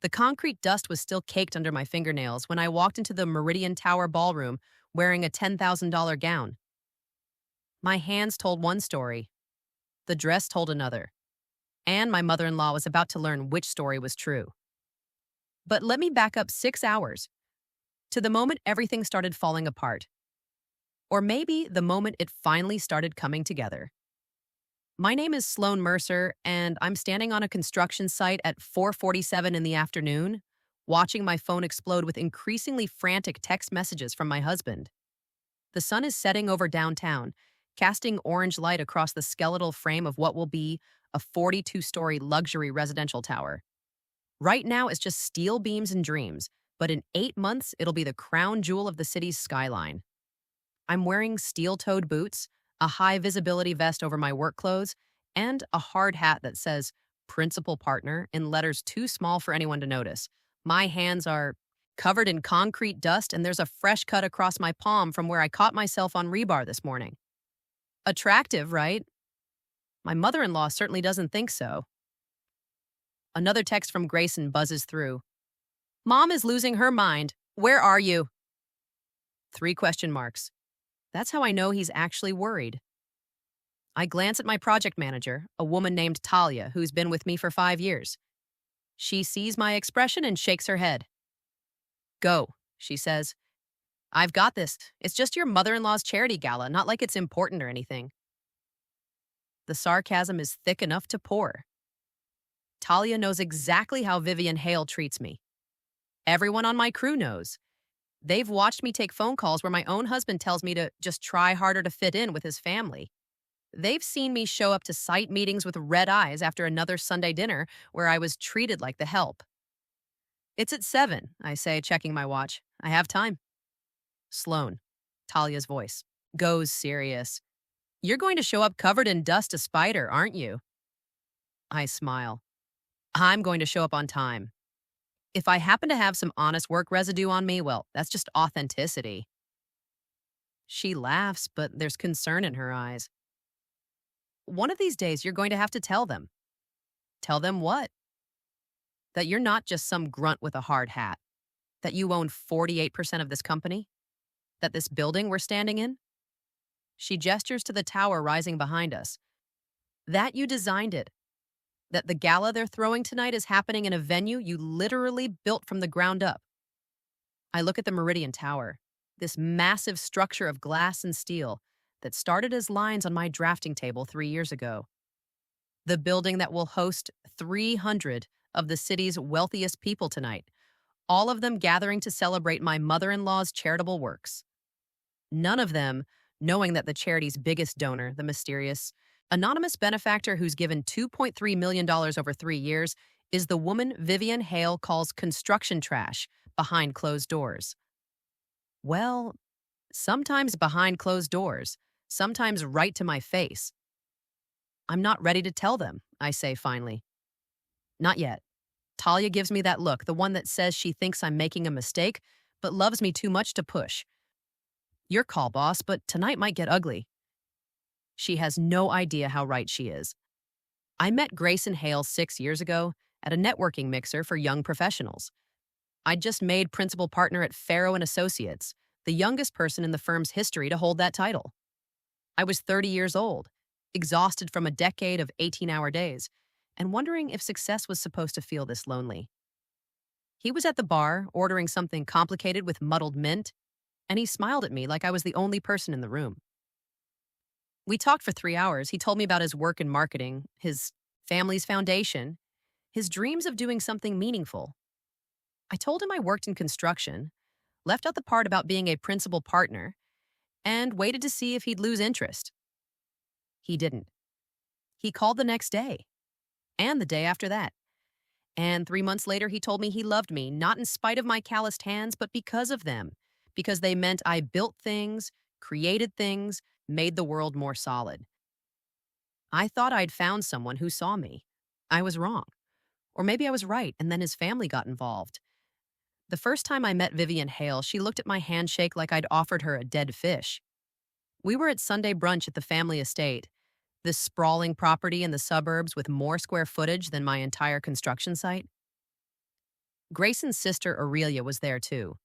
The concrete dust was still caked under my fingernails when I walked into the Meridian Tower ballroom wearing a $10,000 gown. My hands told one story, the dress told another, and my mother in law was about to learn which story was true. But let me back up 6 hours to the moment everything started falling apart. Or maybe the moment it finally started coming together. My name is Sloan Mercer, and I'm standing on a construction site at 4:47 in the afternoon, watching my phone explode with increasingly frantic text messages from my husband. The sun is setting over downtown, casting orange light across the skeletal frame of what will be a 42-story luxury residential tower. Right now, it's just steel beams and dreams, but in 8 months, it'll be the crown jewel of the city's skyline. I'm wearing steel-toed boots, a high-visibility vest over my work clothes, and a hard hat that says Principal Partner in letters too small for anyone to notice. My hands are covered in concrete dust, and there's a fresh cut across my palm from where I caught myself on rebar this morning. Attractive, right? My mother-in-law certainly doesn't think so. Another text from Grayson buzzes through. Mom is losing her mind. Where are you? 3 question marks. That's how I know he's actually worried. I glance at my project manager, a woman named Talia, who's been with me for 5 years. She sees my expression and shakes her head. Go, she says. I've got this. It's just your mother-in-law's charity gala, not like it's important or anything. The sarcasm is thick enough to pour. Talia knows exactly how Vivian Hale treats me. Everyone on my crew knows. They've watched me take phone calls where my own husband tells me to just try harder to fit in with his family. They've seen me show up to site meetings with red eyes after another Sunday dinner where I was treated like the help. It's at 7, I say, checking my watch. I have time. Sloan, Talia's voice, goes serious. You're going to show up covered in dust to Spider, aren't you? I smile. I'm going to show up on time. If I happen to have some honest work residue on me, well, that's just authenticity. She laughs, but there's concern in her eyes. One of these days, you're going to have to tell them. Tell them what? That you're not just some grunt with a hard hat. That you own 48% of this company? That this building we're standing in? She gestures to the tower rising behind us. That you designed it. That the gala they're throwing tonight is happening in a venue you literally built from the ground up. I look at the Meridian Tower, this massive structure of glass and steel that started as lines on my drafting table 3 years ago. The building that will host 300 of the city's wealthiest people tonight, all of them gathering to celebrate my mother-in-law's charitable works. None of them knowing that the charity's biggest donor, the mysterious, anonymous benefactor who's given $2.3 million over 3 years, is the woman Vivian Hale calls construction trash behind closed doors. Well, sometimes behind closed doors, sometimes right to my face. I'm not ready to tell them, I say finally. Not yet. Talia gives me that look, the one that says she thinks I'm making a mistake, but loves me too much to push. Your call, boss, but tonight might get ugly. She has no idea how right she is. I met Grayson Hale 6 years ago at a networking mixer for young professionals. I'd just made principal partner at Ferro and Associates, the youngest person in the firm's history to hold that title. I was 30 years old, exhausted from a decade of 18-hour days, and wondering if success was supposed to feel this lonely. He was at the bar, ordering something complicated with muddled mint, and he smiled at me like I was the only person in the room. We talked for 3 hours. He told me about his work in marketing, his family's foundation, his dreams of doing something meaningful. I told him I worked in construction, left out the part about being a principal partner, and waited to see if he'd lose interest. He didn't. He called the next day, and the day after that. And 3 months later, he told me he loved me, not in spite of my calloused hands, but because of them, because they meant I built things, created things, made the world more solid. I thought I'd found someone who saw me. I was wrong. Or maybe I was right, and then his family got involved. The first time I met Vivian Hale, she looked at my handshake like I'd offered her a dead fish. We were at Sunday brunch at the family estate, this sprawling property in the suburbs with more square footage than my entire construction site. Grayson's sister Aurelia was there too,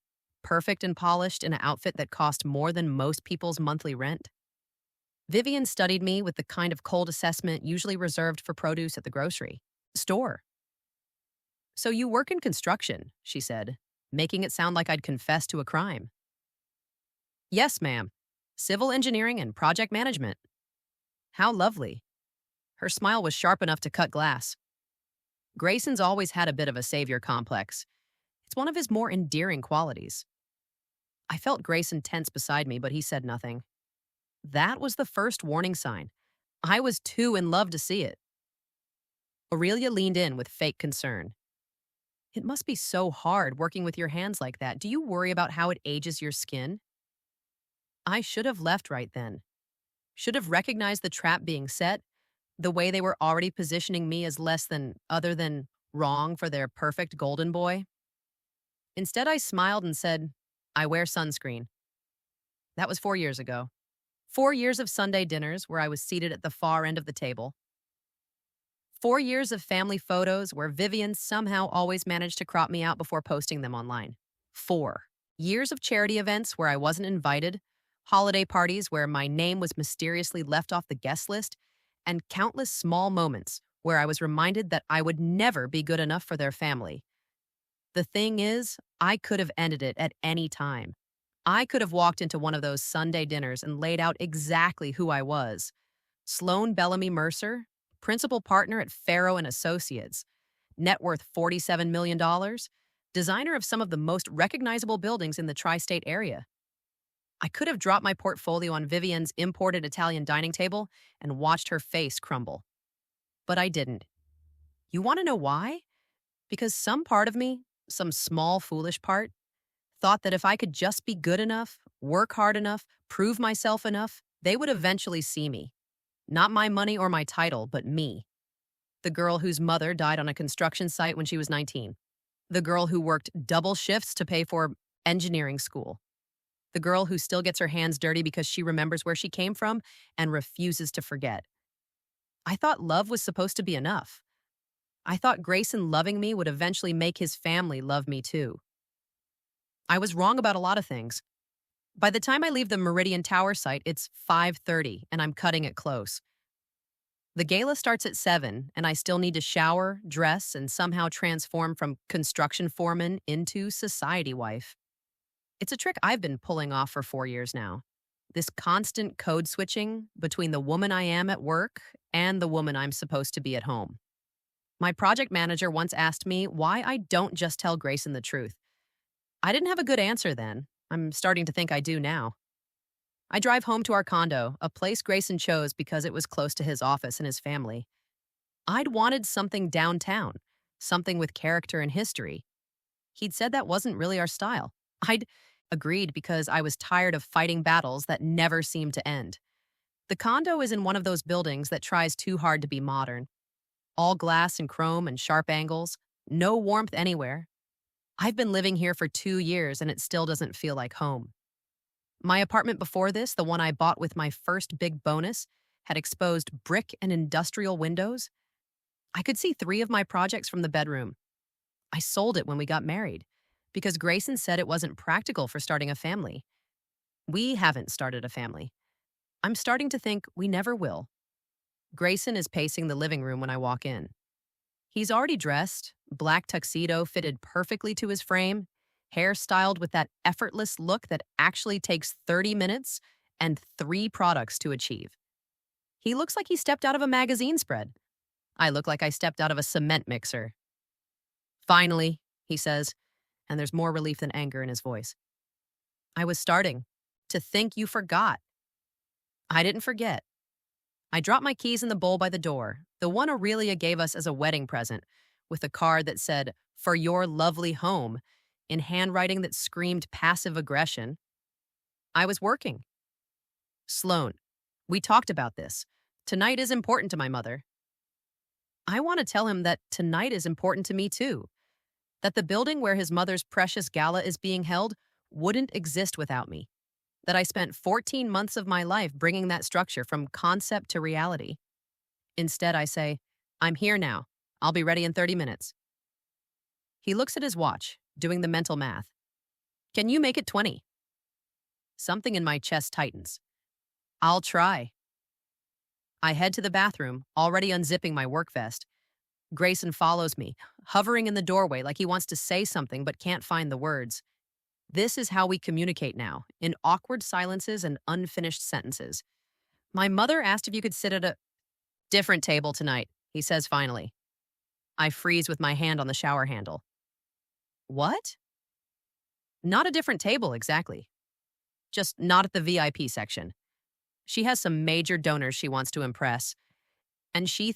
perfect and polished in an outfit that cost more than most people's monthly rent. Vivian studied me with the kind of cold assessment usually reserved for produce at the grocery store. So you work in construction, she said, making it sound like I'd confessed to a crime. Yes, ma'am. Civil engineering and project management. How lovely. Her smile was sharp enough to cut glass. Grayson's always had a bit of a savior complex. It's one of his more endearing qualities. I felt Grayson tense beside me, but he said nothing. That was the first warning sign. I was too in love to see it. Aurelia leaned in with fake concern. It must be so hard working with your hands like that. Do you worry about how it ages your skin? I should have left right then. Should have recognized the trap being set, the way they were already positioning me as less than, other than, wrong for their perfect golden boy. Instead, I smiled and said, I wear sunscreen. That was 4 years ago. 4 years of Sunday dinners where I was seated at the far end of the table. 4 years of family photos where Vivian somehow always managed to crop me out before posting them online. 4 years of charity events where I wasn't invited, holiday parties where my name was mysteriously left off the guest list, and countless small moments where I was reminded that I would never be good enough for their family. The thing is, I could have ended it at any time. I could have walked into one of those Sunday dinners and laid out exactly who I was. Sloan Bellamy Mercer, principal partner at Ferro and Associates, net worth $47 million, designer of some of the most recognizable buildings in the tri-state area. I could have dropped my portfolio on Vivian's imported Italian dining table and watched her face crumble. But I didn't. You want to know why? Because some part of me, some small foolish part, thought that if I could just be good enough, work hard enough, prove myself enough, they would eventually see me. Not my money or my title, but me. The girl whose mother died on a construction site when she was 19. The girl who worked double shifts to pay for engineering school. The girl who still gets her hands dirty because she remembers where she came from and refuses to forget. I thought love was supposed to be enough. I thought Grayson loving me would eventually make his family love me too. I was wrong about a lot of things. By the time I leave the Meridian Tower site, it's 5:30 and I'm cutting it close. The gala starts at 7 and I still need to shower, dress, and somehow transform from construction foreman into society wife. It's a trick I've been pulling off for 4 years now. This constant code switching between the woman I am at work and the woman I'm supposed to be at home. My project manager once asked me why I don't just tell Grayson the truth. I didn't have a good answer then. I'm starting to think I do now. I drive home to our condo, a place Grayson chose because it was close to his office and his family. I'd wanted something downtown, something with character and history. He'd said that wasn't really our style. I'd agreed because I was tired of fighting battles that never seemed to end. The condo is in one of those buildings that tries too hard to be modern. All glass and chrome and sharp angles, no warmth anywhere. I've been living here for 2 years and it still doesn't feel like home. My apartment before this, the one I bought with my first big bonus, had exposed brick and industrial windows. I could see 3 of my projects from the bedroom. I sold it when we got married because Grayson said it wasn't practical for starting a family. We haven't started a family. I'm starting to think we never will. Grayson is pacing the living room when I walk in. He's already dressed, black tuxedo fitted perfectly to his frame, hair styled with that effortless look that actually takes 30 minutes and 3 products to achieve. He looks like he stepped out of a magazine spread. I look like I stepped out of a cement mixer. Finally, he says, and there's more relief than anger in his voice. I was starting to think you forgot. I didn't forget. I dropped my keys in the bowl by the door, the one Aurelia gave us as a wedding present, with a card that said, "For your lovely home," in handwriting that screamed passive aggression. I was working. Sloan, we talked about this. Tonight is important to my mother. I want to tell him that tonight is important to me too. That the building where his mother's precious gala is being held wouldn't exist without me. That I spent 14 months of my life bringing that structure from concept to reality. Instead, I say, I'm here now. I'll be ready in 30 minutes. He looks at his watch, doing the mental math. Can you make it 20? Something in my chest tightens. I'll try. I head to the bathroom, already unzipping my work vest. Grayson follows me, hovering in the doorway like he wants to say something but can't find the words. This is how we communicate now, in awkward silences and unfinished sentences. My mother asked if you could sit at a different table tonight, he says finally. I freeze with my hand on the shower handle. What? Not a different table, exactly. Just not at the VIP section. She has some major donors she wants to impress. And she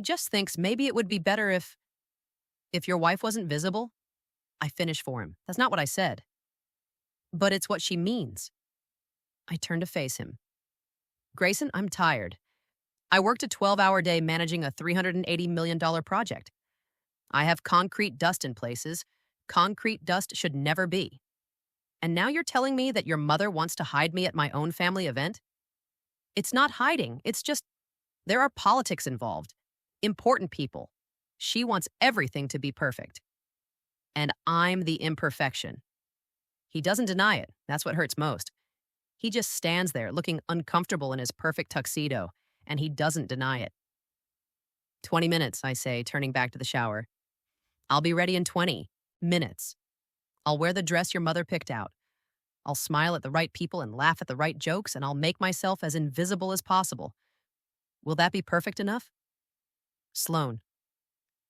just thinks maybe it would be better if your wife wasn't visible. I finish for him. That's not what I said. But it's what she means. I turn to face him. Grayson, I'm tired. I worked a 12-hour day managing a $380 million project. I have concrete dust in places. Concrete dust should never be. And now you're telling me that your mother wants to hide me at my own family event? It's not hiding. It's just there are politics involved. Important people. She wants everything to be perfect. And I'm the imperfection. He doesn't deny it. That's what hurts most. He just stands there looking uncomfortable in his perfect tuxedo, and he doesn't deny it. 20 minutes, I say, turning back to the shower. I'll be ready in 20 minutes. I'll wear the dress your mother picked out. I'll smile at the right people and laugh at the right jokes, and I'll make myself as invisible as possible. Will that be perfect enough? Sloan,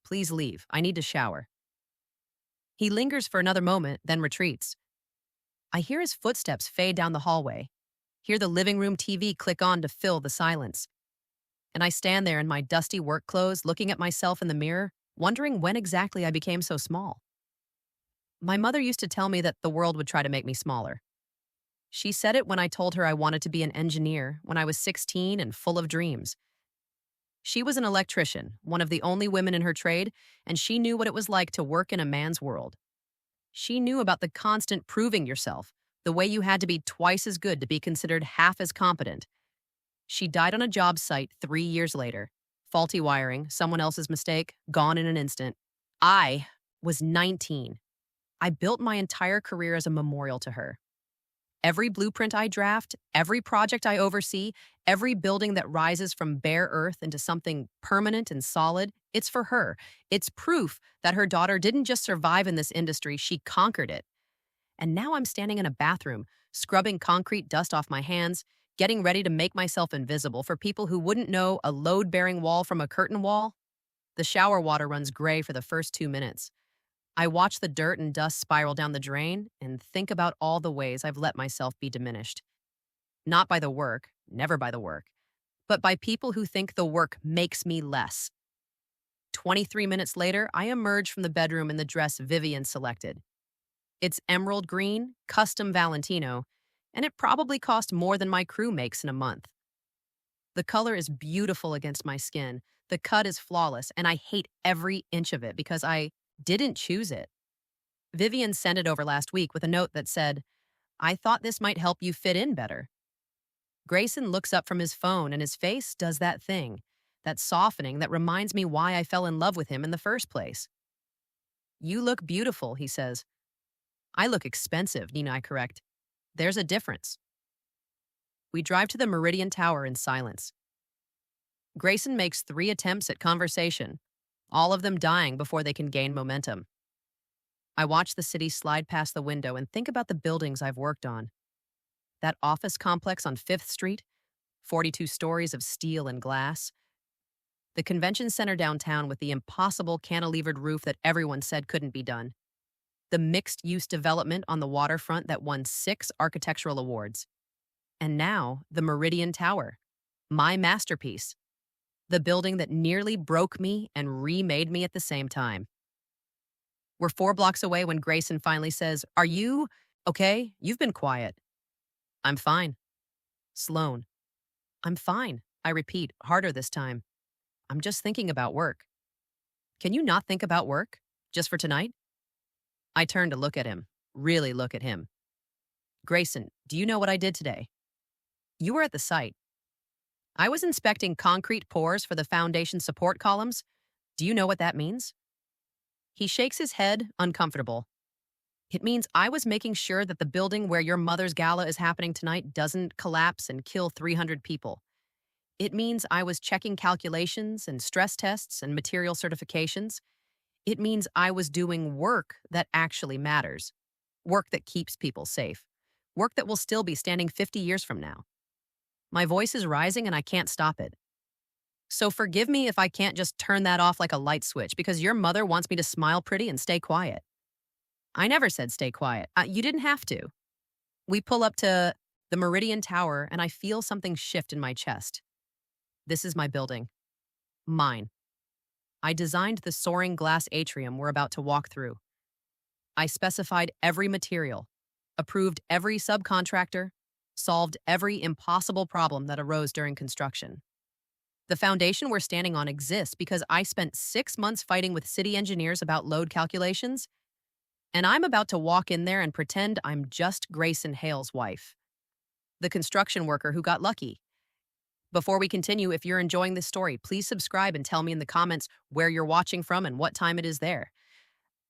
please leave. I need to shower. He lingers for another moment, then retreats. I hear his footsteps fade down the hallway, hear the living room TV click on to fill the silence. And I stand there in my dusty work clothes, looking at myself in the mirror, wondering when exactly I became so small. My mother used to tell me that the world would try to make me smaller. She said it when I told her I wanted to be an engineer when I was 16 and full of dreams. She was an electrician, one of the only women in her trade, and she knew what it was like to work in a man's world. She knew about the constant proving yourself, the way you had to be twice as good to be considered half as competent. She died on a job site 3 years later. Faulty wiring, someone else's mistake, gone in an instant. I was 19. I built my entire career as a memorial to her. Every blueprint I draft, every project I oversee, every building that rises from bare earth into something permanent and solid, it's for her. It's proof that her daughter didn't just survive in this industry, she conquered it. And now I'm standing in a bathroom, scrubbing concrete dust off my hands, getting ready to make myself invisible for people who wouldn't know a load-bearing wall from a curtain wall. The shower water runs gray for the first 2 minutes. I watch the dirt and dust spiral down the drain and think about all the ways I've let myself be diminished. Not by the work, never by the work, but by people who think the work makes me less. 23 minutes later, I emerge from the bedroom in the dress Vivian selected. It's emerald green, custom Valentino, and it probably cost more than my crew makes in a month. The color is beautiful against my skin. The cut is flawless, and I hate every inch of it because I didn't choose it. Vivian sent it over last week with a note that said, "I thought this might help you fit in better." Grayson looks up from his phone and his face does that thing, that softening that reminds me why I fell in love with him in the first place. "You look beautiful," he says. "I look expensive," Nina, I correct. "There's a difference." We drive to the Meridian Tower in silence. Grayson makes 3 attempts at conversation, all of them dying before they can gain momentum. I watch the city slide past the window and think about the buildings I've worked on. That office complex on 5th Street, 42 stories of steel and glass. The convention center downtown with the impossible cantilevered roof that everyone said couldn't be done. The mixed-use development on the waterfront that won 6 architectural awards. And now, the Meridian Tower, my masterpiece. The building that nearly broke me and remade me at the same time. We're 4 blocks away when Grayson finally says, "Are you okay? You've been quiet." "I'm fine." Sloan. "I'm fine." I repeat, harder this time. "I'm just thinking about work." "Can you not think about work? Just for tonight?" I turn to look at him, really look at him. "Grayson, do you know what I did today?" "You were at the site." "I was inspecting concrete pours for the foundation support columns. Do you know what that means?" He shakes his head, uncomfortable. It means I was making sure that the building where your mother's gala is happening tonight doesn't collapse and kill 300 people. It means I was checking calculations and stress tests and material certifications. It means I was doing work that actually matters, work that keeps people safe, work that will still be standing 50 years from now. My voice is rising and I can't stop it. So forgive me if I can't just turn that off like a light switch because your mother wants me to smile pretty and stay quiet. I never said stay quiet. You didn't have to. We pull up to the Meridian Tower and I feel something shift in my chest. This is my building. Mine. I designed the soaring glass atrium we're about to walk through. I specified every material, approved every subcontractor, solved every impossible problem that arose during construction. The foundation we're standing on exists because I spent 6 months fighting with city engineers about load calculations, and I'm about to walk in there and pretend I'm just Grayson Hale's wife, the construction worker who got lucky. Before we continue, if you're enjoying this story, please subscribe and tell me in the comments where you're watching from and what time it is there.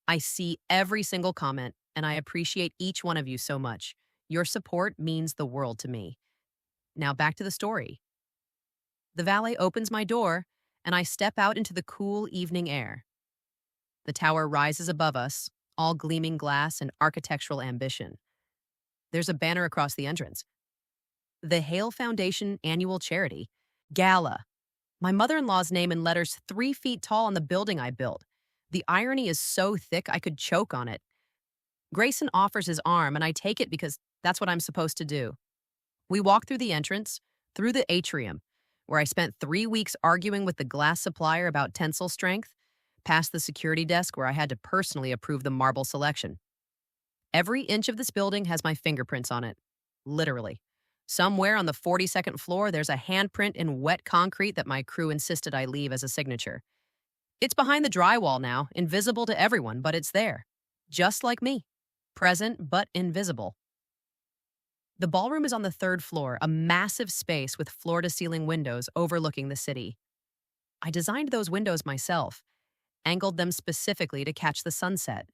I see every single comment, and I appreciate each one of you so much. Your support means the world to me. Now back to the story. The valet opens my door, and I step out into the cool evening air. The tower rises above us, all gleaming glass and architectural ambition. There's a banner across the entrance. The Hale Foundation Annual Charity, Gala. My mother-in-law's name in letters 3 feet tall on the building I built. The irony is so thick I could choke on it. Grayson offers his arm, and I take it because that's what I'm supposed to do. We walk through the entrance, through the atrium, where I spent 3 weeks arguing with the glass supplier about tensile strength, past the security desk where I had to personally approve the marble selection. Every inch of this building has my fingerprints on it, literally. Somewhere on the 42nd floor, there's a handprint in wet concrete that my crew insisted I leave as a signature. It's behind the drywall now, invisible to everyone, but it's there. Just like me. Present, but invisible. The ballroom is on the 3rd floor, a massive space with floor-to-ceiling windows overlooking the city. I designed those windows myself, angled them specifically to catch the sunset.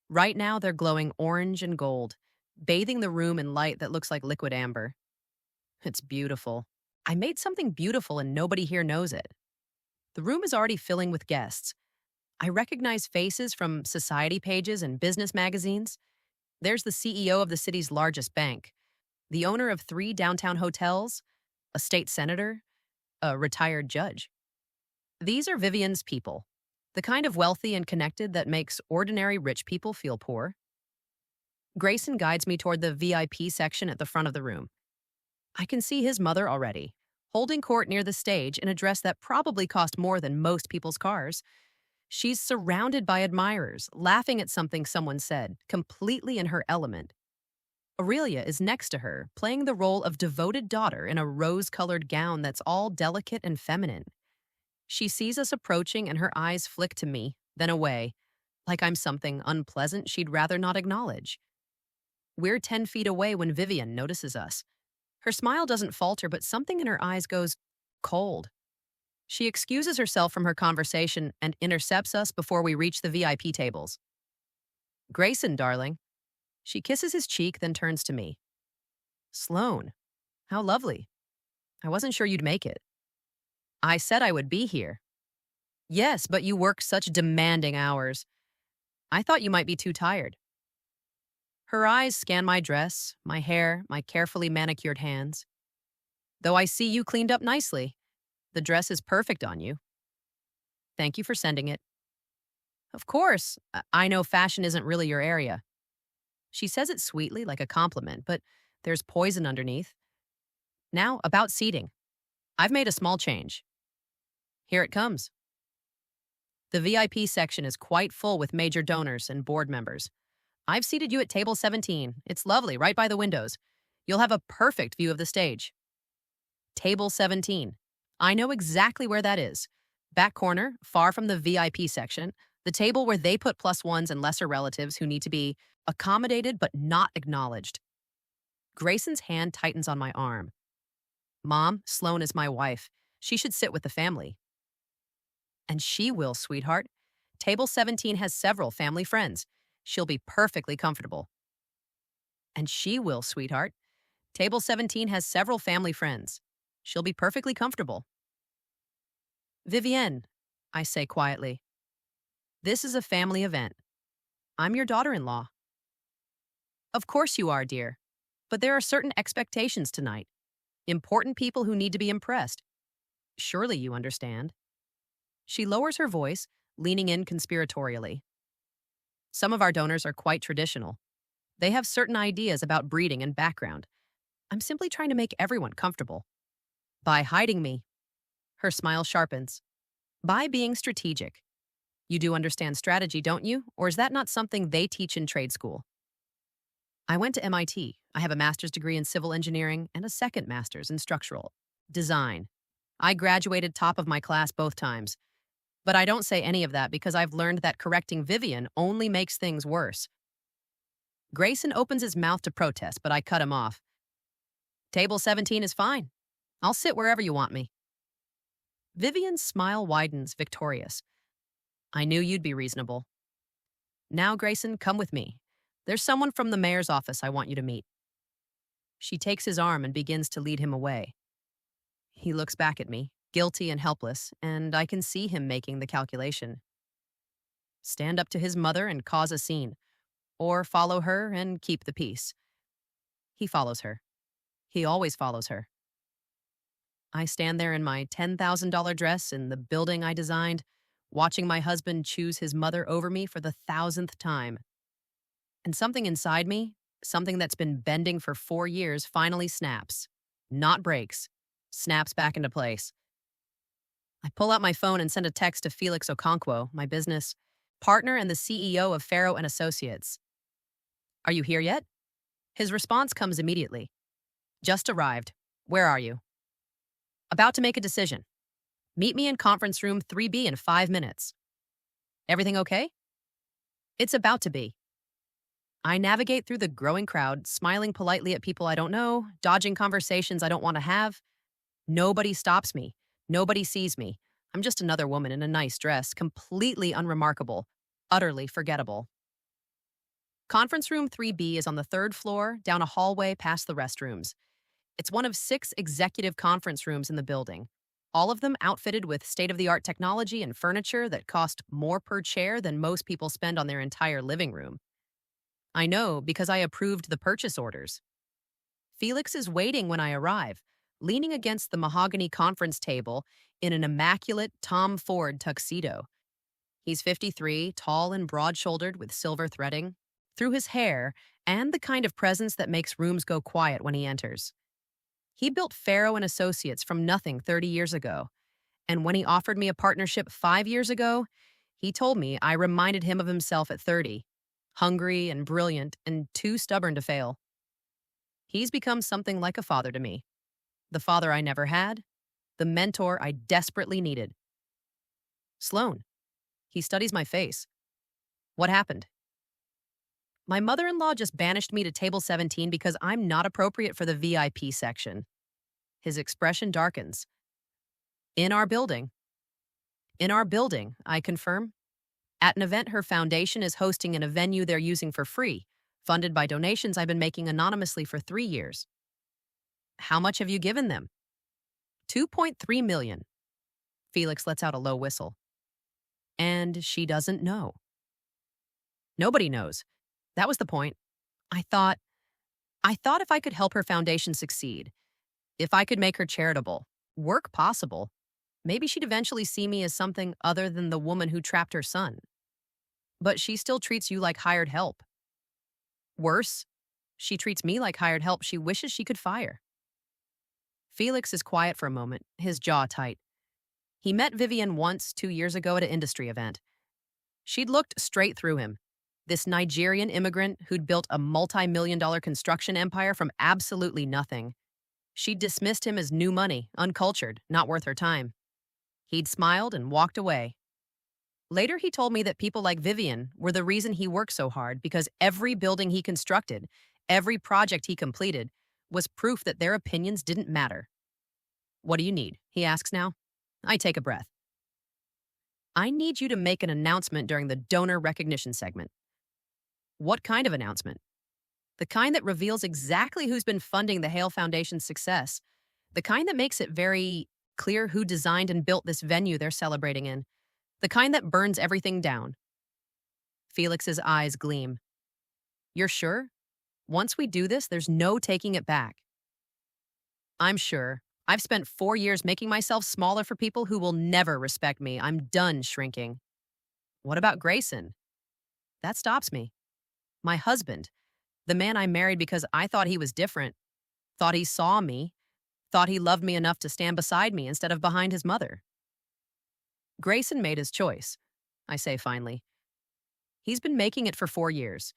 Right now, they're glowing orange and gold, bathing the room in light that looks like liquid amber. It's beautiful. I made something beautiful and nobody here knows it. The room is already filling with guests. I recognize faces from society pages and business magazines. There's the CEO of the city's largest bank, the owner of 3 downtown hotels, a state senator, a retired judge. These are Vivian's people, the kind of wealthy and connected that makes ordinary rich people feel poor. Grayson guides me toward the VIP section at the front of the room. I can see his mother already, holding court near the stage in a dress that probably cost more than most people's cars. She's surrounded by admirers, laughing at something someone said, completely in her element. Aurelia is next to her, playing the role of devoted daughter in a rose-colored gown that's all delicate and feminine. She sees us approaching and her eyes flick to me, then away, like I'm something unpleasant she'd rather not acknowledge. We're 10 feet away when Vivian notices us. Her smile doesn't falter, but something in her eyes goes cold. She excuses herself from her conversation and intercepts us before we reach the VIP tables. Grayson, darling. She kisses his cheek, then turns to me. Sloan, how lovely. I wasn't sure you'd make it. I said I would be here. Yes, but you work such demanding hours. I thought you might be too tired. Her eyes scan my dress, my hair, my carefully manicured hands. Though I see you cleaned up nicely. The dress is perfect on you. Thank you for sending it. Of course, I know fashion isn't really your area. She says it sweetly, like a compliment, but there's poison underneath. Now, about seating. I've made a small change. Here it comes. The VIP section is quite full with major donors and board members. I've seated you at table 17. It's lovely, right by the windows. You'll have a perfect view of the stage. Table 17. I know exactly where that is. Back corner, far from the VIP section, the table where they put +1s and lesser relatives who need to be accommodated but not acknowledged. Grayson's hand tightens on my arm. Mom, Sloan is my wife. She should sit with the family. And she will, sweetheart. Table 17 has several family friends. She'll be perfectly comfortable. And she will, sweetheart. Table 17 has several family friends. She'll be perfectly comfortable. Vivienne, I say quietly, this is a family event. I'm your daughter-in-law. Of course you are, dear. But there are certain expectations tonight. Important people who need to be impressed. Surely you understand. She lowers her voice, leaning in conspiratorially. Some of our donors are quite traditional. They have certain ideas about breeding and background. I'm simply trying to make everyone comfortable. By hiding me. Her smile sharpens. By being strategic. You do understand strategy, don't you? Or is that not something they teach in trade school? I went to MIT. I have a master's degree in civil engineering and a second master's in structural design. I graduated top of my class both times. But I don't say any of that because I've learned that correcting Vivian only makes things worse. Grayson opens his mouth to protest, but I cut him off. Table 17 is fine. I'll sit wherever you want me. Vivian's smile widens, victorious. I knew you'd be reasonable. Now, Grayson, come with me. There's someone from the mayor's office I want you to meet. She takes his arm and begins to lead him away. He looks back at me, guilty and helpless, and I can see him making the calculation. Stand up to his mother and cause a scene, or follow her and keep the peace. He follows her. He always follows her. I stand there in my $10,000 dress in the building I designed, watching my husband choose his mother over me for the 1,000th time. And something inside me, something that's been bending for 4 years, finally snaps. Not breaks. Snaps back into place. I pull out my phone and send a text to Felix Okonkwo, my business partner and the CEO of Ferro and Associates. Are you here yet? His response comes immediately. Just arrived. Where are you? About to make a decision. Meet me in conference room 3B in 5 minutes. Everything okay? It's about to be. I navigate through the growing crowd, smiling politely at people I don't know, dodging conversations I don't want to have. Nobody stops me. Nobody sees me. I'm just another woman in a nice dress, completely unremarkable, utterly forgettable. Conference room 3B is on the 3rd floor, down a hallway past the restrooms. It's one of 6 executive conference rooms in the building, all of them outfitted with state-of-the-art technology and furniture that cost more per chair than most people spend on their entire living room. I know because I approved the purchase orders. Felix is waiting when I arrive, leaning against the mahogany conference table in an immaculate Tom Ford tuxedo. He's 53, tall and broad-shouldered with silver threading through his hair and the kind of presence that makes rooms go quiet when he enters. He built Ferro and Associates from nothing 30 years ago, and when he offered me a partnership 5 years ago, he told me I reminded him of himself at 30, hungry and brilliant and too stubborn to fail. He's become something like a father to me. The father I never had, the mentor I desperately needed. Sloan. He studies my face. What happened? My mother-in-law just banished me to table 17 because I'm not appropriate for the VIP section. His expression darkens. In our building. In our building, I confirm. At an event her foundation is hosting in a venue they're using for free, funded by donations I've been making anonymously for 3 years. How much have you given them? $2.3 million. Felix lets out a low whistle. And she doesn't know. Nobody knows. That was the point. I thought if I could help her foundation succeed, if I could make her charitable, work possible, maybe she'd eventually see me as something other than the woman who trapped her son. But she still treats you like hired help. Worse, she treats me like hired help she wishes she could fire. Felix is quiet for a moment, his jaw tight. He met Vivian once 2 years ago at an industry event. She'd looked straight through him. This Nigerian immigrant who'd built a multi-million-dollar construction empire from absolutely nothing. She'd dismissed him as new money, uncultured, not worth her time. He'd smiled and walked away. Later, he told me that people like Vivian were the reason he worked so hard because every building he constructed, every project he completed, was proof that their opinions didn't matter. What do you need? He asks now. I take a breath. I need you to make an announcement during the donor recognition segment. What kind of announcement? The kind that reveals exactly who's been funding the Hale Foundation's success. The kind that makes it very clear who designed and built this venue they're celebrating in. The kind that burns everything down. Felix's eyes gleam. You're sure? Once we do this, there's no taking it back. I'm sure. I've spent 4 years making myself smaller for people who will never respect me. I'm done shrinking. What about Grayson? That stops me. My husband, the man I married because I thought he was different, thought he saw me, thought he loved me enough to stand beside me instead of behind his mother. Grayson made his choice, I say finally. He's been making it for 4 years.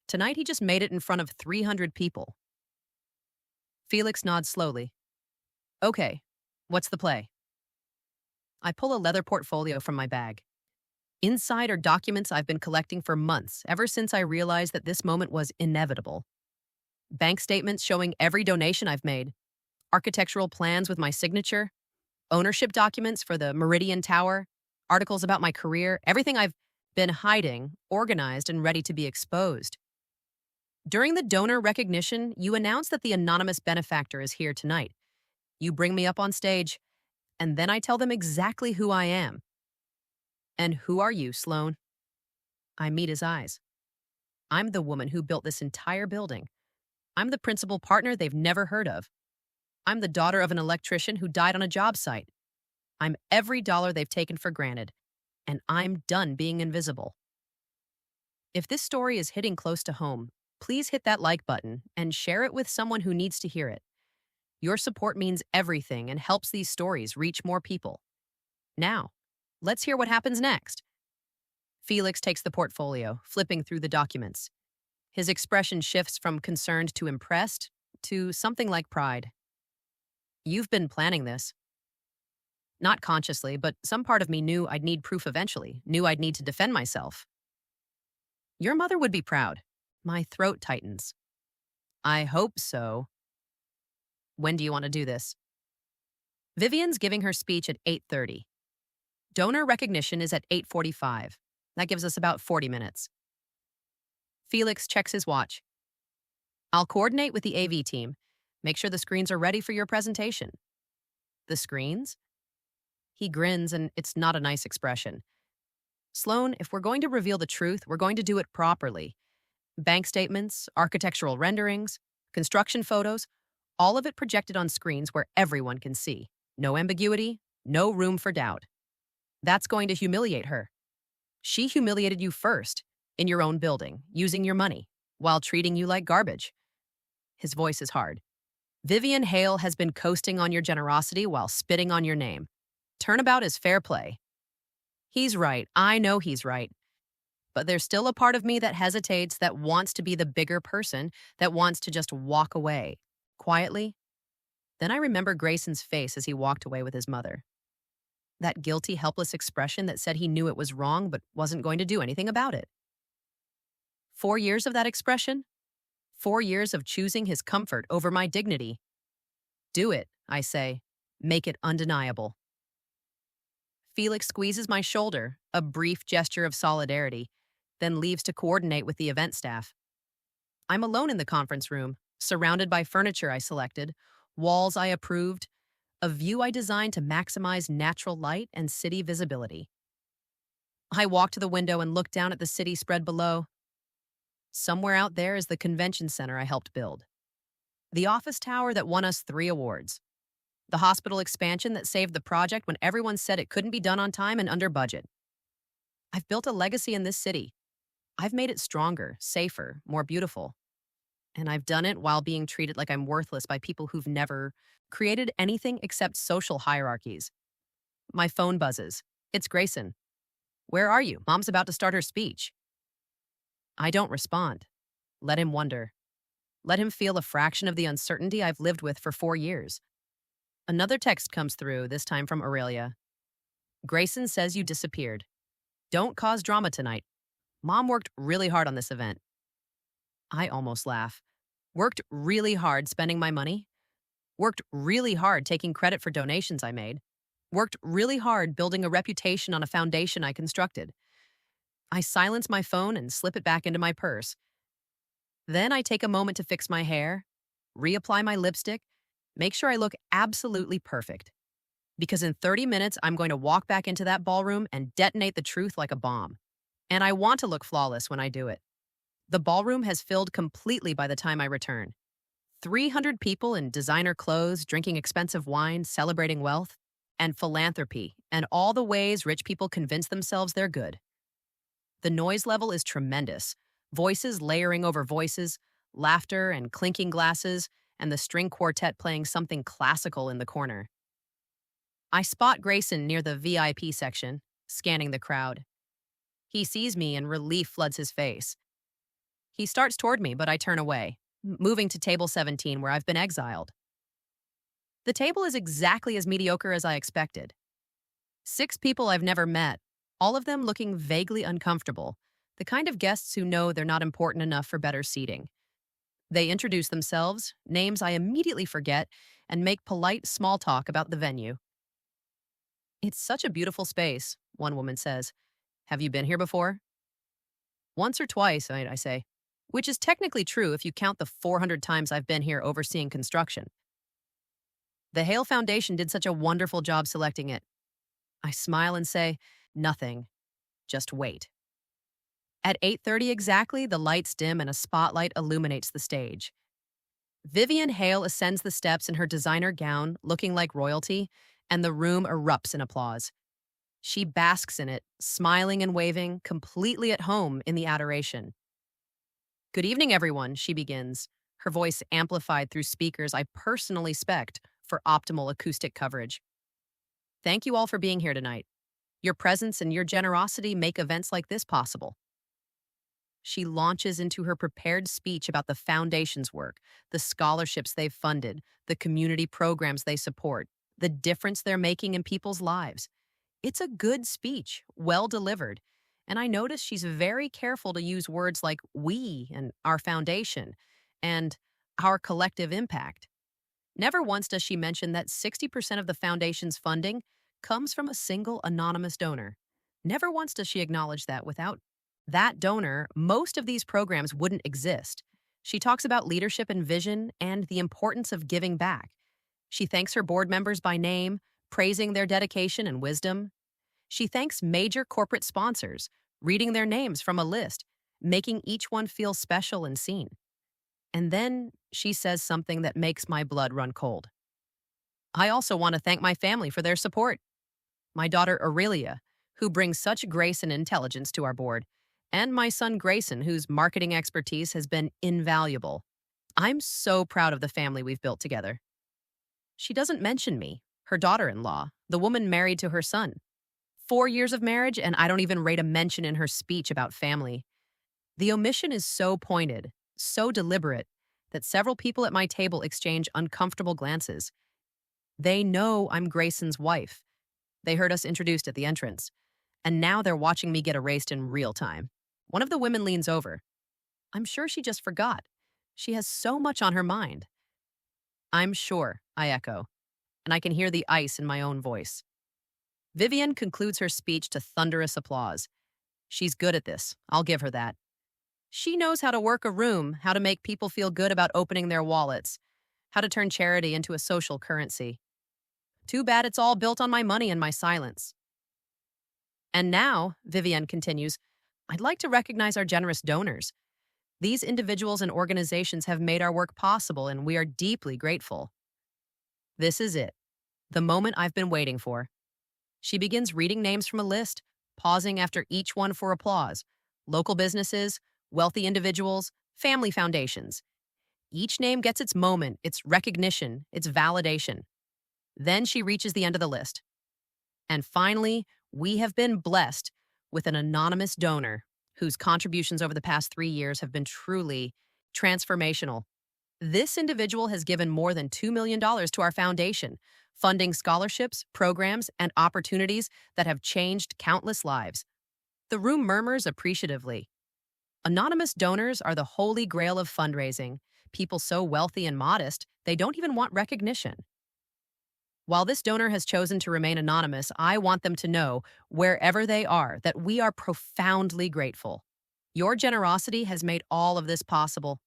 Tonight he just made it in front of 300 people. Felix nods slowly. Okay, what's the play? I pull a leather portfolio from my bag. Inside are documents I've been collecting for months, ever since I realized that this moment was inevitable. Bank statements showing every donation I've made, architectural plans with my signature, ownership documents for the Meridian Tower, articles about my career, everything I've been hiding, organized, and ready to be exposed. During the donor recognition, you announce that the anonymous benefactor is here tonight. You bring me up on stage, and then I tell them exactly who I am. And who are you, Sloan? I meet his eyes. I'm the woman who built this entire building. I'm the principal partner they've never heard of. I'm the daughter of an electrician who died on a job site. I'm every dollar they've taken for granted, and I'm done being invisible. If this story is hitting close to home, please hit that like button and share it with someone who needs to hear it. Your support means everything and helps these stories reach more people. Now, let's hear what happens next. Felix takes the portfolio, flipping through the documents. His expression shifts from concerned to impressed to something like pride. You've been planning this. Not consciously, but some part of me knew I'd need proof eventually, knew I'd need to defend myself. Your mother would be proud. My throat tightens. I hope so. When do you want to do this? Vivian's giving her speech at 8:30. Donor recognition is at 8:45. That gives us about 40 minutes. Felix checks his watch. I'll coordinate with the AV team. Make sure the screens are ready for your presentation. The screens? He grins, and it's not a nice expression. Sloan, if we're going to reveal the truth, we're going to do it properly. Bank statements, architectural renderings, construction photos, all of it projected on screens where everyone can see. No ambiguity, no room for doubt. That's going to humiliate her. She humiliated you first, in your own building, using your money, while treating you like garbage. His voice is hard. Vivian Hale has been coasting on your generosity while spitting on your name. Turnabout is fair play. He's right. I know he's right. But there's still a part of me that hesitates, that wants to be the bigger person, that wants to just walk away. Quietly. Then I remember Grayson's face as he walked away with his mother. That guilty, helpless expression that said he knew it was wrong but wasn't going to do anything about it. 4 years of that expression? 4 years of choosing his comfort over my dignity. Do it, I say. Make it undeniable. Felix squeezes my shoulder, a brief gesture of solidarity, then leaves to coordinate with the event staff. I'm alone in the conference room, surrounded by furniture I selected, walls I approved, a view I designed to maximize natural light and city visibility. I walk to the window and look down at the city spread below. Somewhere out there is the convention center I helped build. The office tower that won us 3 awards. The hospital expansion that saved the project when everyone said it couldn't be done on time and under budget. I've built a legacy in this city. I've made it stronger, safer, more beautiful. And I've done it while being treated like I'm worthless by people who've never created anything except social hierarchies. My phone buzzes. It's Grayson. Where are you? Mom's about to start her speech. I don't respond. Let him wonder. Let him feel a fraction of the uncertainty I've lived with for 4 years. Another text comes through, this time from Aurelia. Grayson says you disappeared. Don't cause drama tonight. Mom worked really hard on this event. I almost laugh. Worked really hard spending my money. Worked really hard taking credit for donations I made. Worked really hard building a reputation on a foundation I constructed. I silence my phone and slip it back into my purse. Then I take a moment to fix my hair, reapply my lipstick, make sure I look absolutely perfect. Because in 30 minutes, I'm going to walk back into that ballroom and detonate the truth like a bomb. And I want to look flawless when I do it. The ballroom has filled completely by the time I return. 300 people in designer clothes, drinking expensive wine, celebrating wealth, and philanthropy, and all the ways rich people convince themselves they're good. The noise level is tremendous. Voices layering over voices, laughter and clinking glasses, and the string quartet playing something classical in the corner. I spot Grayson near the VIP section, scanning the crowd. He sees me and relief floods his face. He starts toward me, but I turn away, moving to table 17 where I've been exiled. The table is exactly as mediocre as I expected. 6 people I've never met, all of them looking vaguely uncomfortable, the kind of guests who know they're not important enough for better seating. They introduce themselves, names I immediately forget, and make polite small talk about the venue. "It's such a beautiful space," one woman says. "Have you been here before?" "Once or twice," I say, which is technically true if you count the 400 times I've been here overseeing construction. "The Hale Foundation did such a wonderful job selecting it." I smile and say, "Nothing. Just wait." At 8:30 exactly, the lights dim and a spotlight illuminates the stage. Vivian Hale ascends the steps in her designer gown, looking like royalty, and the room erupts in applause. She basks in it, smiling and waving, completely at home in the adoration. "Good evening, everyone," she begins, her voice amplified through speakers I personally spec'd for optimal acoustic coverage. "Thank you all for being here tonight. Your presence and your generosity make events like this possible." She launches into her prepared speech about the foundation's work, the scholarships they've funded, the community programs they support, the difference they're making in people's lives. It's a good speech, well delivered, and I notice she's very careful to use words like "we" and "our foundation" and "our collective impact." Never once does she mention that 60% of the foundation's funding comes from a single anonymous donor. Never once does she acknowledge that without that donor, most of these programs wouldn't exist. She talks about leadership and vision and the importance of giving back. She thanks her board members by name, praising their dedication and wisdom. She thanks major corporate sponsors, reading their names from a list, making each one feel special and seen. And then she says something that makes my blood run cold. "I also want to thank my family for their support. My daughter Aurelia, who brings such grace and intelligence to our board, and my son Grayson, whose marketing expertise has been invaluable. I'm so proud of the family we've built together." She doesn't mention me, her daughter-in-law, the woman married to her son. 4 years of marriage, and I don't even rate a mention in her speech about family. The omission is so pointed, so deliberate, that several people at my table exchange uncomfortable glances. They know I'm Grayson's wife. They heard us introduced at the entrance, and now they're watching me get erased in real time. One of the women leans over. I'm sure she just forgot. She has so much on her mind. "I'm sure," I echo, and I can hear the ice in my own voice. Vivian concludes her speech to thunderous applause. She's good at this, I'll give her that. She knows how to work a room, how to make people feel good about opening their wallets, how to turn charity into a social currency. Too bad it's all built on my money and my silence. "And now," Vivian continues, "I'd like to recognize our generous donors. These individuals and organizations have made our work possible, and we are deeply grateful." This is it, the moment I've been waiting for. She begins reading names from a list, pausing after each one for applause. Local businesses, wealthy individuals, family foundations. Each name gets its moment, its recognition, its validation. Then she reaches the end of the list. And finally, we have been blessed with an anonymous donor whose contributions over the past 3 years have been truly transformational. This individual has given more than $2 million to our foundation, funding scholarships, programs, and opportunities that have changed countless lives. The room murmurs appreciatively. Anonymous donors are the holy grail of fundraising, people so wealthy and modest they don't even want recognition. While this donor has chosen to remain anonymous, I want them to know, wherever they are, that we are profoundly grateful. Your generosity has made all of this possible.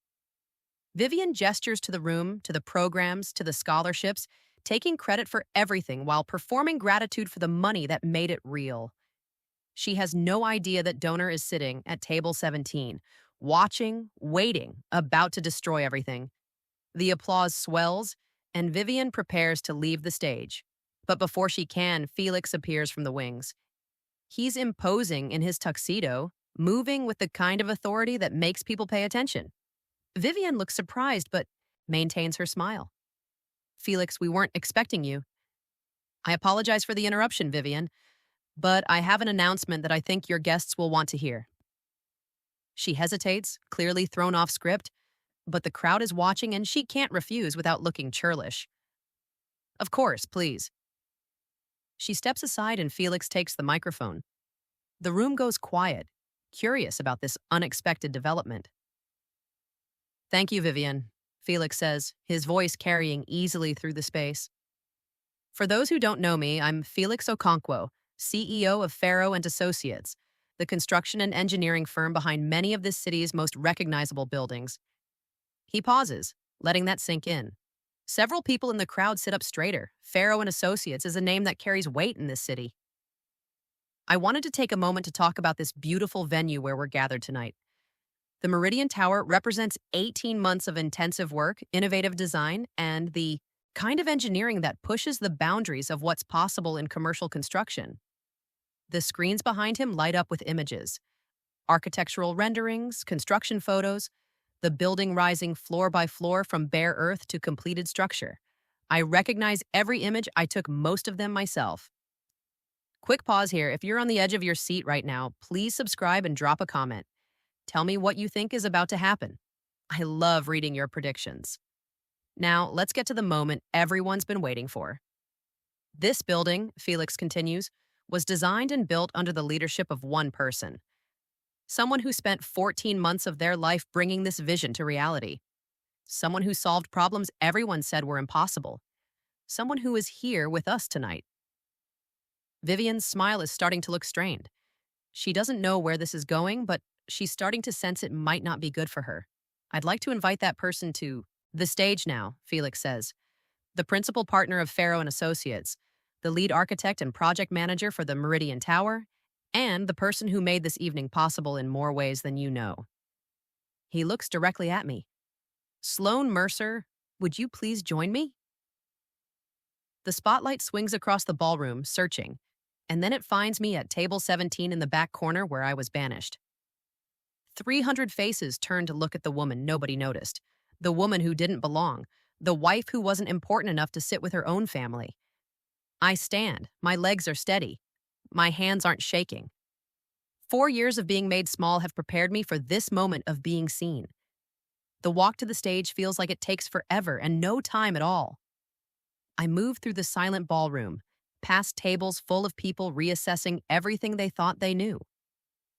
Vivian gestures to the room, to the programs, to the scholarships, taking credit for everything while performing gratitude for the money that made it real. She has no idea that donor is sitting at table 17, watching, waiting, about to destroy everything. The applause swells, and Vivian prepares to leave the stage. But before she can, Felix appears from the wings. He's imposing in his tuxedo, moving with the kind of authority that makes people pay attention. Vivian looks surprised, but maintains her smile. Felix, we weren't expecting you. I apologize for the interruption, Vivian, but I have an announcement that I think your guests will want to hear. She hesitates, clearly thrown off script, but the crowd is watching and she can't refuse without looking churlish. Of course, please. She steps aside and Felix takes the microphone. The room goes quiet, curious about this unexpected development. Thank you, Vivian, Felix says, his voice carrying easily through the space. For those who don't know me, I'm Felix Okonkwo, CEO of Ferro and Associates, the construction and engineering firm behind many of this city's most recognizable buildings. He pauses, letting that sink in. Several people in the crowd sit up straighter. Ferro and Associates is a name that carries weight in this city. I wanted to take a moment to talk about this beautiful venue where we're gathered tonight. The Meridian Tower represents 18 months of intensive work, innovative design, and the kind of engineering that pushes the boundaries of what's possible in commercial construction. The screens behind him light up with images, architectural renderings, construction photos, the building rising floor by floor from bare earth to completed structure. I recognize every image. I took most of them myself. Quick pause here. If you're on the edge of your seat right now, please subscribe and drop a comment. Tell me what you think is about to happen. I love reading your predictions. Now, let's get to the moment everyone's been waiting for. This building, Felix continues, was designed and built under the leadership of one person. Someone who spent 14 months of their life bringing this vision to reality. Someone who solved problems everyone said were impossible. Someone who is here with us tonight. Vivian's smile is starting to look strained. She doesn't know where this is going, but she's starting to sense it might not be good for her. I'd like to invite that person to the stage now, Felix says. The principal partner of Ferro and Associates, the lead architect and project manager for the Meridian Tower, and the person who made this evening possible in more ways than you know. He looks directly at me. Sloan Mercer, would you please join me? The spotlight swings across the ballroom, searching, and then it finds me at table 17 in the back corner where I was banished. 300 faces turn to look at the woman nobody noticed, the woman who didn't belong, the wife who wasn't important enough to sit with her own family. I stand, my legs are steady, my hands aren't shaking. 4 years of being made small have prepared me for this moment of being seen. The walk to the stage feels like it takes forever and no time at all. I move through the silent ballroom, past tables full of people reassessing everything they thought they knew.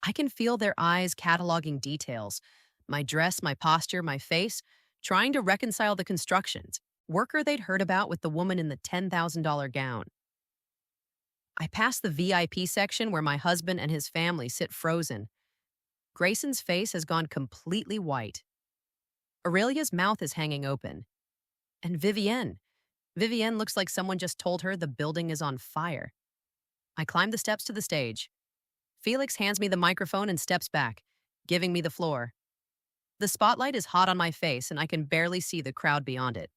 I can feel their eyes cataloging details, my dress, my posture, my face, trying to reconcile the constructions, worker they'd heard about with the woman in the $10,000 gown. I pass the VIP section where my husband and his family sit frozen. Grayson's face has gone completely white. Aurelia's mouth is hanging open. And Vivienne looks like someone just told her the building is on fire. I climb the steps to the stage. Felix hands me the microphone and steps back, giving me the floor. The spotlight is hot on my face and I can barely see the crowd beyond it.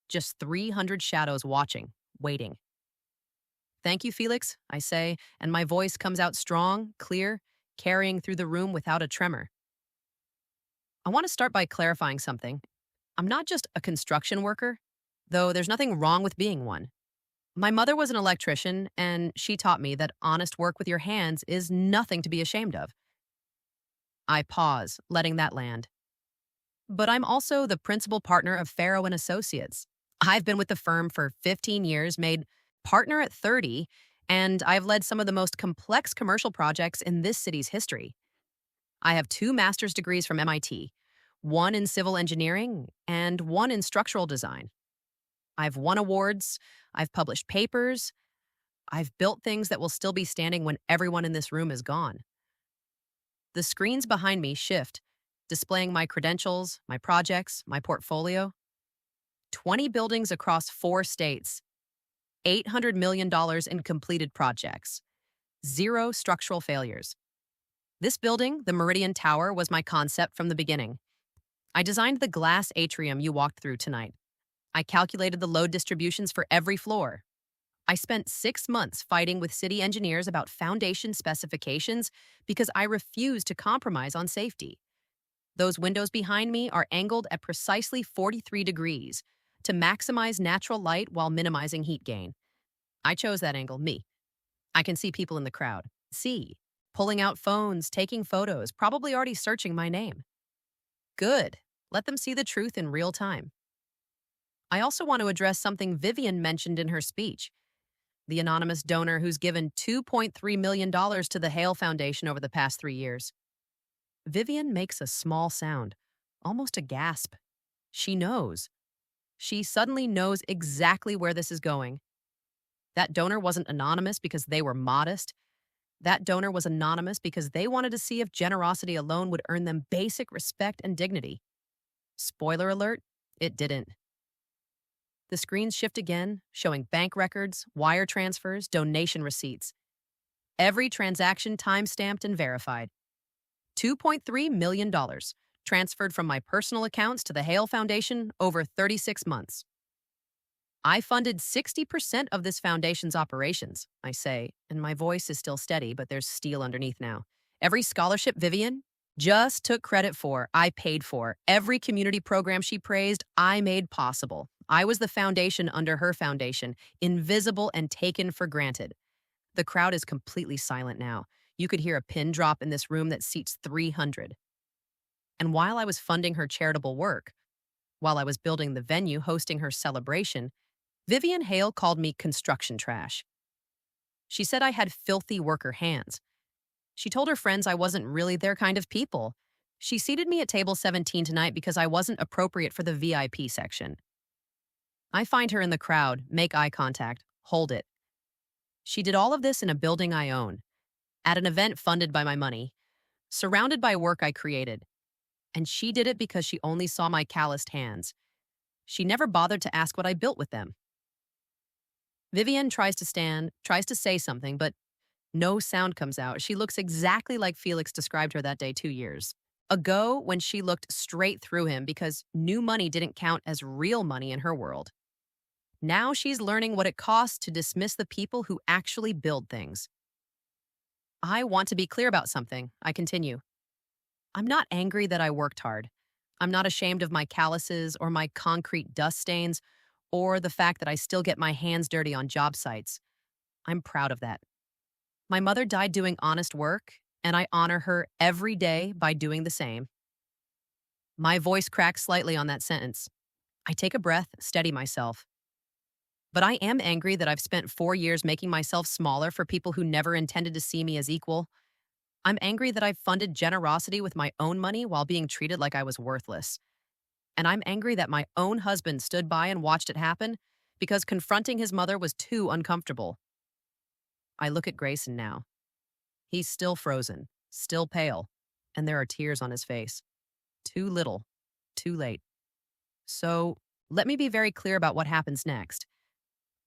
Just 300 shadows watching, waiting. Thank you, Felix, I say, and my voice comes out strong, clear, carrying through the room without a tremor. I want to start by clarifying something. I'm not just a construction worker, though there's nothing wrong with being one. My mother was an electrician, and she taught me that honest work with your hands is nothing to be ashamed of. I pause, letting that land. But I'm also the principal partner of Ferro and Associates. I've been with the firm for 15 years, made partner at 30, and I've led some of the most complex commercial projects in this city's history. I have 2 master's degrees from MIT, one in civil engineering and one in structural design. I've won awards, I've published papers, I've built things that will still be standing when everyone in this room is gone. The screens behind me shift, displaying my credentials, my projects, my portfolio. 20 buildings across 4 states, $800 million in completed projects, 0 structural failures. This building, the Meridian Tower, was my concept from the beginning. I designed the glass atrium you walked through tonight. I calculated the load distributions for every floor. I spent 6 months fighting with city engineers about foundation specifications because I refused to compromise on safety. Those windows behind me are angled at precisely 43 degrees to maximize natural light while minimizing heat gain. I chose that angle, me. I can see people in the crowd. See, pulling out phones, taking photos, probably already searching my name. Good. Let them see the truth in real time. I also want to address something Vivian mentioned in her speech. The anonymous donor who's given $2.3 million to the Hale Foundation over the past 3 years. Vivian makes a small sound, almost a gasp. She knows. She suddenly knows exactly where this is going. That donor wasn't anonymous because they were modest. That donor was anonymous because they wanted to see if generosity alone would earn them basic respect and dignity. Spoiler alert, it didn't. The screens shift again, showing bank records, wire transfers, donation receipts. Every transaction time-stamped and verified. $2.3 million transferred from my personal accounts to the Hale Foundation over 36 months. I funded 60% of this foundation's operations, I say, and my voice is still steady, but there's steel underneath now. Every scholarship Vivian just took credit for, I paid for. Every community program she praised, I made possible. I was the foundation under her foundation, invisible and taken for granted. The crowd is completely silent now. You could hear a pin drop in this room that seats 300. And while I was funding her charitable work, while I was building the venue hosting her celebration, Vivian Hale called me construction trash. She said I had filthy worker hands. She told her friends I wasn't really their kind of people. She seated me at table 17 tonight because I wasn't appropriate for the VIP section. I find her in the crowd, make eye contact, hold it. She did all of this in a building I own, at an event funded by my money, surrounded by work I created. And she did it because she only saw my calloused hands. She never bothered to ask what I built with them. Vivian tries to stand, tries to say something, but no sound comes out. She looks exactly like Felix described her that day 2 years ago when she looked straight through him because new money didn't count as real money in her world. Now she's learning what it costs to dismiss the people who actually build things. I want to be clear about something, I continue. I'm not angry that I worked hard. I'm not ashamed of my calluses or my concrete dust stains or the fact that I still get my hands dirty on job sites. I'm proud of that. My mother died doing honest work, and I honor her every day by doing the same. My voice cracks slightly on that sentence. I take a breath, steady myself. But I am angry that I've spent 4 years making myself smaller for people who never intended to see me as equal. I'm angry that I've funded generosity with my own money while being treated like I was worthless. And I'm angry that my own husband stood by and watched it happen because confronting his mother was too uncomfortable. I look at Grayson now. He's still frozen, still pale, and there are tears on his face. Too little, too late. So, let me be very clear about what happens next.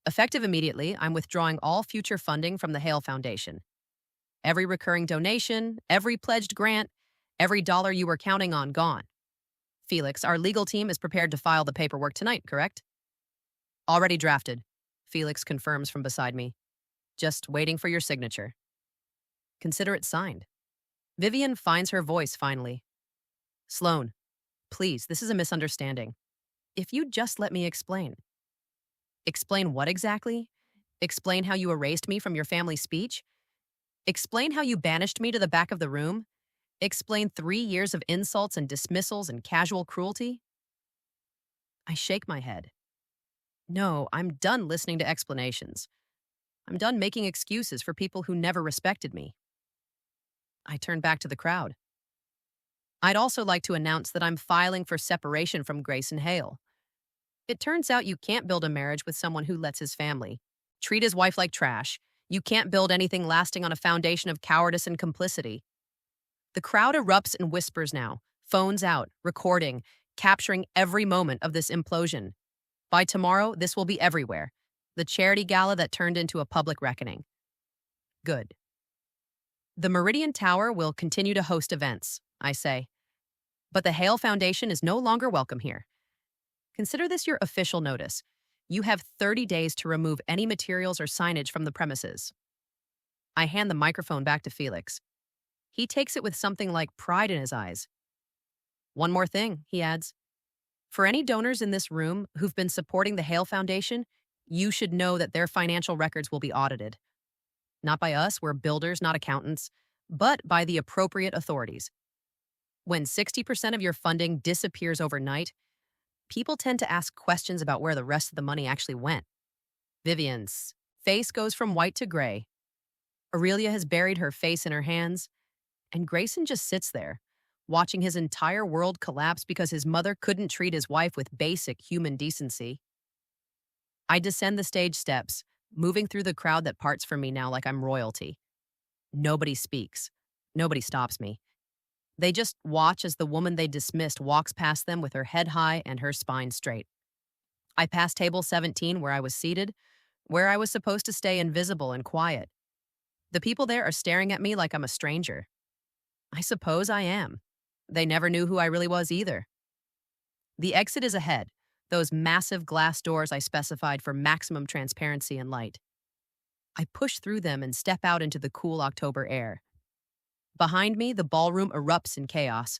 Effective immediately, I'm withdrawing all future funding from the Hale Foundation. Every recurring donation, every pledged grant, every dollar you were counting on gone. Felix, our legal team is prepared to file the paperwork tonight, correct? Already drafted, Felix confirms from beside me. Just waiting for your signature. Consider it signed. Vivian finds her voice finally. Sloan, please, this is a misunderstanding. If you'd just let me explain. Explain what exactly? Explain how you erased me from your family speech? Explain how you banished me to the back of the room? Explain 3 years of insults and dismissals and casual cruelty? I shake my head. No, I'm done listening to explanations. I'm done making excuses for people who never respected me. I turn back to the crowd. I'd also like to announce that I'm filing for separation from Grayson Hale. It turns out you can't build a marriage with someone who lets his family treat his wife like trash. You can't build anything lasting on a foundation of cowardice and complicity. The crowd erupts and whispers now, phones out, recording, capturing every moment of this implosion. By tomorrow, this will be everywhere. The charity gala that turned into a public reckoning. Good. The Meridian Tower will continue to host events, I say. But the Hale Foundation is no longer welcome here. Consider this your official notice. You have 30 days to remove any materials or signage from the premises. I hand the microphone back to Felix. He takes it with something like pride in his eyes. One more thing, he adds. For any donors in this room who've been supporting the Hale Foundation, you should know that their financial records will be audited. Not by us, we're builders, not accountants, but by the appropriate authorities. When 60% of your funding disappears overnight, people tend to ask questions about where the rest of the money actually went. Vivian's face goes from white to gray. Aurelia has buried her face in her hands, and Grayson just sits there, watching his entire world collapse because his mother couldn't treat his wife with basic human decency. I descend the stage steps, moving through the crowd that parts from me now like I'm royalty. Nobody speaks. Nobody stops me. They just watch as the woman they dismissed walks past them with her head high and her spine straight. I pass table 17 where I was seated, where I was supposed to stay invisible and quiet. The people there are staring at me like I'm a stranger. I suppose I am. They never knew who I really was either. The exit is ahead, those massive glass doors I specified for maximum transparency and light. I push through them and step out into the cool October air. Behind me, the ballroom erupts in chaos.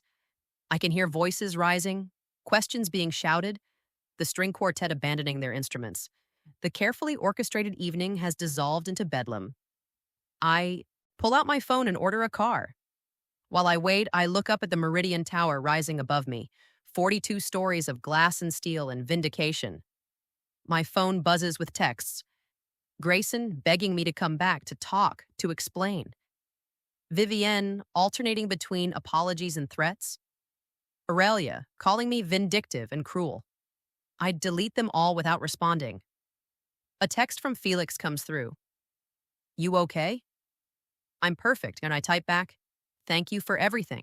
I can hear voices rising, questions being shouted, the string quartet abandoning their instruments. The carefully orchestrated evening has dissolved into bedlam. I pull out my phone and order a car. While I wait, I look up at the Meridian Tower rising above me, 42 stories of glass and steel and vindication. My phone buzzes with texts. Grayson begging me to come back, to talk, to explain. Vivienne alternating between apologies and threats. Aurelia calling me vindictive and cruel. I delete them all without responding. A text from Felix comes through. You okay? I'm perfect, and I type back, thank you for everything.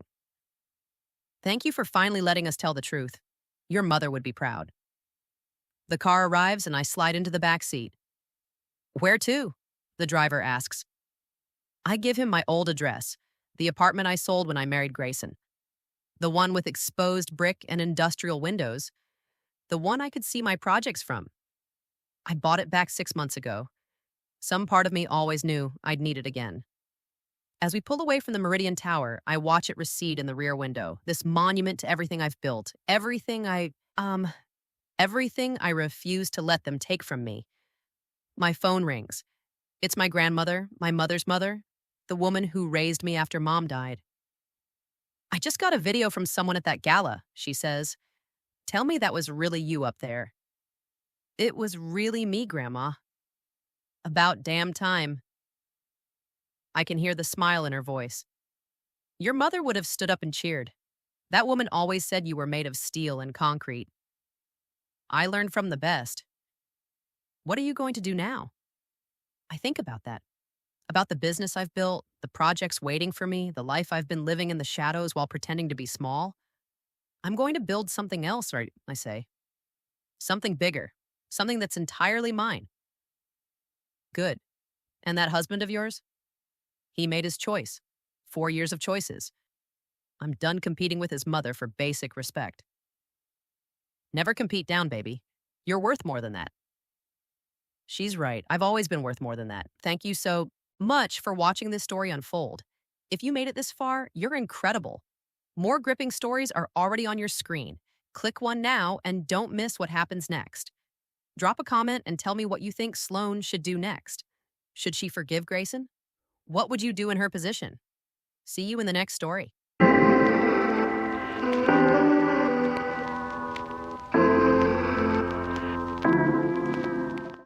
Thank you for finally letting us tell the truth. Your mother would be proud. The car arrives and I slide into the back seat. Where to? The driver asks. I give him my old address, the apartment I sold when I married Grayson. The one with exposed brick and industrial windows. The one I could see my projects from. I bought it back 6 months ago. Some part of me always knew I'd need it again. As we pull away from the Meridian Tower, I watch it recede in the rear window, this monument to everything I've built, everything I refuse to let them take from me. My phone rings. It's my grandmother, my mother's mother, the woman who raised me after Mom died. I just got a video from someone at that gala, she says. Tell me that was really you up there. It was really me, Grandma. About damn time. I can hear the smile in her voice. Your mother would have stood up and cheered. That woman always said you were made of steel and concrete. I learned from the best. What are you going to do now? I think about that. About the business I've built, the projects waiting for me, the life I've been living in the shadows while pretending to be small. I'm going to build something else, right? I say. Something bigger. Something that's entirely mine. Good. And that husband of yours? He made his choice. 4 years of choices. I'm done competing with his mother for basic respect. Never compete down, baby. You're worth more than that. She's right. I've always been worth more than that. Thank you so much for watching this story unfold. If you made it this far, you're incredible. More gripping stories are already on your screen. Click one now and don't miss what happens next. Drop a comment and tell me what you think Sloane should do next. Should she forgive Grayson? What would you do in her position? See you in the next story.